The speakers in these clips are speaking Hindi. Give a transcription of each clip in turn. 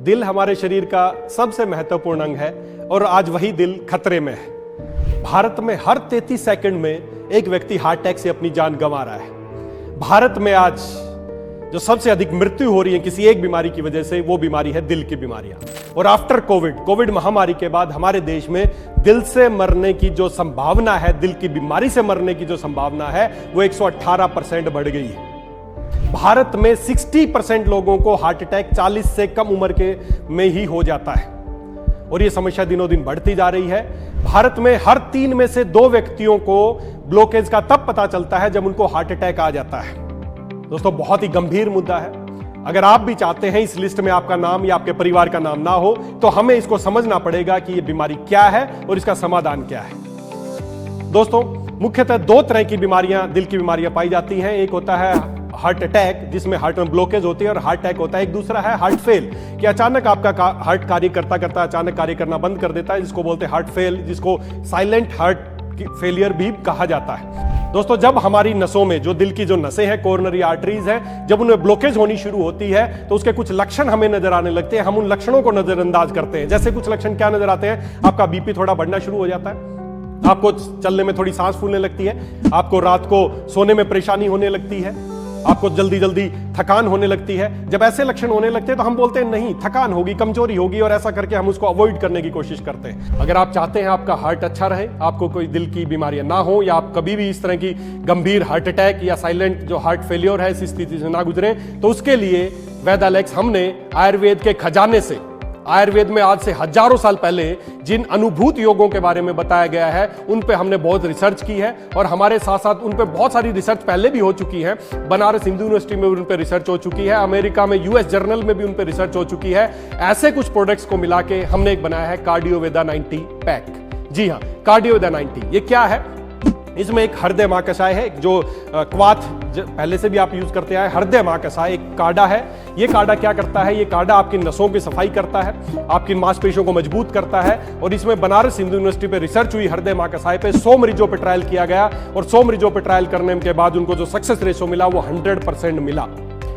दिल हमारे शरीर का सबसे महत्वपूर्ण अंग है और आज वही दिल खतरे में है। भारत में हर 33 सेकंड में एक व्यक्ति हार्ट अटैक से अपनी जान गंवा रहा है। भारत में आज जो सबसे अधिक मृत्यु हो रही है किसी एक बीमारी की वजह से, वो बीमारी है दिल की बीमारियां। और आफ्टर कोविड महामारी के बाद हमारे देश में दिल से मरने की जो संभावना है, दिल की बीमारी से मरने की जो संभावना है, वो 118% बढ़ गई है। भारत में 60% लोगों को हार्ट अटैक 40 से कम उम्र के में ही हो जाता है और ये समस्या दिनों दिन बढ़ती जा रही है। भारत में हर 3 में से 2 व्यक्तियों को ब्लॉकेज का तब पता चलता है जब उनको हार्ट अटैक आ जाता है। दोस्तों, बहुत ही गंभीर मुद्दा है। अगर आप भी चाहते हैं इस लिस्ट में आपका नाम या आपके परिवार का नाम ना हो, तो हमें इसको समझना पड़ेगा कि ये बीमारी क्या है और इसका समाधान क्या है। दोस्तों, मुख्यतः 2 तरह की बीमारियां, दिल की बीमारियां पाई जाती हैं। एक होता है हार्ट अटैक, जिसमें हार्ट में ब्लॉकेज होती है, और हार्ट अटैक होता है। एक दूसरा है हार्ट फेल, कि अचानक आपका हार्ट कार्य करता करता अचानक कार्य करना बंद कर देता है, जिसको बोलते हैं हार्ट फेल, जिसको साइलेंट हार्ट फेलियर भी कहा जाता है। दोस्तों, जब हमारी नसों में, जो दिल की जो नसें हैं, कोरोनरी आर्टरीज हैं, जब उनमें ब्लॉकेज होनी शुरू होती है तो उसके कुछ लक्षण हमें नजर आने लगते हैं। हम उन लक्षणों को नजरअंदाज करते हैं। जैसे कुछ लक्षण क्या नजर आते हैं? आपका बीपी थोड़ा बढ़ना शुरू हो जाता है, आपको चलने में थोड़ी सांस फूलने लगती है, आपको रात को सोने में परेशानी होने लगती है, आपको जल्दी जल्दी थकान होने लगती है। जब ऐसे लक्षण होने लगते हैं तो हम बोलते हैं नहीं, थकान होगी, कमजोरी होगी, और ऐसा करके हम उसको अवॉइड करने की कोशिश करते हैं। अगर आप चाहते हैं आपका हार्ट अच्छा रहे, आपको कोई दिल की बीमारियां ना हो, या आप कभी भी इस तरह की गंभीर हार्ट अटैक या साइलेंट जो हार्ट फेलियर है इस स्थिति से ना गुजरे, तो उसके लिए वेदालेक्स हमने आयुर्वेद के खजाने से, आयुर्वेद में आज से हजारों साल पहले जिन अनुभूत योगों के बारे में बताया गया है, उन पे हमने बहुत रिसर्च की है, और हमारे साथ साथ उन पे बहुत सारी रिसर्च पहले भी हो चुकी है। बनारस हिंदू यूनिवर्सिटी में उन पे रिसर्च हो चुकी है, अमेरिका में यूएस जर्नल में भी उन पे रिसर्च हो चुकी है। ऐसे कुछ प्रोडक्ट्स को मिला के हमने एक बनाया है कार्डियोवेदा 90 पैक। जी हाँ, कार्डियोवेदा 90। ये क्या है? इसमें एक हृदय मां कषाय है, जो क्वाथ पहले से भी आप यूज करते आए। हृदय मां कषाय एक काढ़ा है। ये काढ़ा क्या करता है? ये काढ़ा आपकी नसों की सफाई करता है, आपकी मांसपेशियों को मजबूत करता है। और इसमें बनारस हिंदू यूनिवर्सिटी पे रिसर्च हुई हृदय मां कषाय पे। 100 मरीजों पे ट्रायल किया गया, और 100 मरीजों पे ट्रायल करने के बाद उनको जो सक्सेस रेशो मिला वो 100% मिला।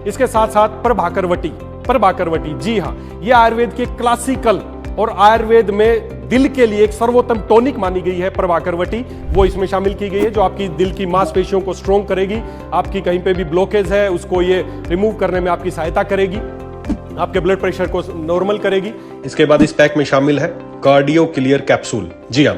इसके साथ साथ प्रभाकरवटी, जी हाँ, ये आयुर्वेद के क्लासिकल और आयुर्वेद में दिल के लिए एक सर्वोत्तम टॉनिक मानी गई है प्रभाकरवटी, वो इसमें शामिल की गई है, जो आपकी दिल की मांसपेशियों को स्ट्रोंग करेगी। आपकी कहीं पे भी ब्लॉकेज है उसको ये रिमूव करने में आपकी सहायता करेगी, आपके ब्लड प्रेशर को नॉर्मल करेगी। इसके बाद इस पैक में शामिल है कार्डियो क्लियर कैप्सूल। जी हाँ,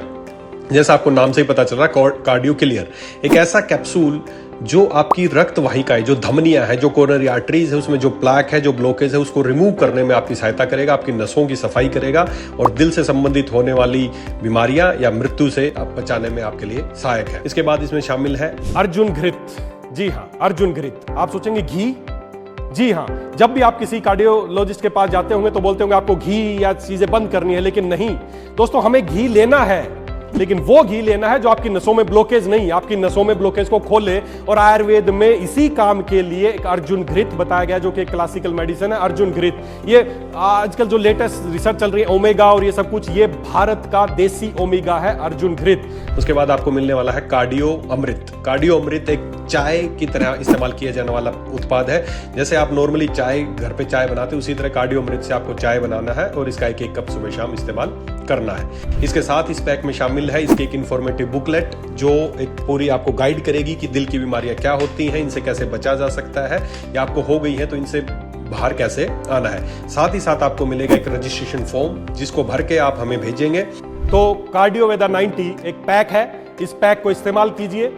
जैसा आपको नाम से ही पता चल रहा है, कार्डियो क्लियर एक ऐसा कैप्सूल जो आपकी रक्त वाहिकाएं, जो धमनियां हैं, जो कोरोनरी आर्टरीज है, उसमें जो प्लाक है, जो ब्लॉकेज है, उसको रिमूव करने में आपकी सहायता करेगा, आपकी नसों की सफाई करेगा, और दिल से संबंधित होने वाली बीमारियां या मृत्यु से आप बचाने में आपके लिए सहायक है। इसके बाद इसमें शामिल है अर्जुन घृत। जी हाँ, अर्जुन घृत। आप सोचेंगे घी? जी हाँ, जब भी आप किसी कार्डियोलॉजिस्ट के पास जाते होंगे तो बोलते होंगे आपको घी या चीजें बंद करनी है, लेकिन नहीं दोस्तों, हमें घी लेना है, लेकिन वो घी लेना है जो आपकी नसों में ब्लॉकेज नहीं, आपकी नसों में ब्लॉकेज को खोले। और आयुर्वेद में इसी काम के लिए एक अर्जुन घृत बताया गया, जो कि क्लासिकल मेडिसिन है। अर्जुन घृत, ये आजकल जो लेटेस्ट रिसर्च चल रही है, ओमेगा और ये सब कुछ, ये भारत का देसी ओमेगा है, अर्जुन घृत। उसके बाद आपको मिलने वाला है कार्डियो अमृत। कार्डियो अमृत एक चाय की तरह इस्तेमाल किया जाने वाला उत्पाद है। जैसे आप नॉर्मली चाय घर पे चाय बनाते हैं, उसी तरह कार्डियो अमृत से आपको चाय बनाना है, और इसका एक कप सुबह शाम इस्तेमाल करना है। इसके साथ इस पैक में शामिल है इसकी एक इंफॉर्मेटिव बुकलेट, जो एक पूरी आपको गाइड करेगी कि दिल की बीमारियां क्या होती हैं, इनसे कैसे बचा जा सकता है, या आपको हो गई है तो इनसे बाहर कैसे आना है। साथ ही साथ आपको मिलेगा एक रजिस्ट्रेशन फॉर्म, जिसको भर के आप हमें भेजेंगे। तो कार्डियोवेदा 90 एक पैक है, इस पैक को इस्तेमाल कीजिए,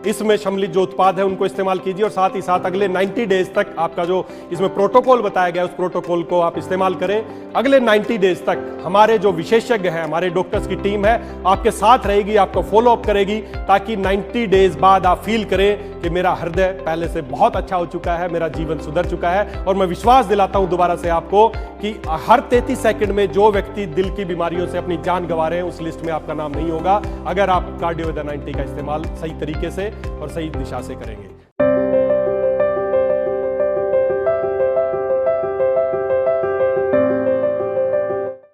इसमें सम्मिलित जो उत्पाद है उनको इस्तेमाल कीजिए, और साथ ही साथ अगले 90 डेज तक आपका जो इसमें प्रोटोकॉल बताया गया है, उस प्रोटोकॉल को आप इस्तेमाल करें। अगले 90 डेज तक हमारे जो विशेषज्ञ हैं, हमारे डॉक्टर्स की टीम है, आपके साथ रहेगी, आपको फॉलो अप करेगी, ताकि 90 डेज बाद आप फील करें कि मेरा हृदय पहले से बहुत अच्छा हो चुका है, मेरा जीवन सुधर चुका है। और मैं विश्वास दिलाता हूं दोबारा से आपको कि हर 33 सेकंड में जो व्यक्ति दिल की बीमारियों से अपनी जान गंवा रहे हैं, उस लिस्ट में आपका नाम नहीं होगा, अगर आप कार्डियोवेदा 90 का इस्तेमाल सही तरीके से और सही दिशा से करेंगे।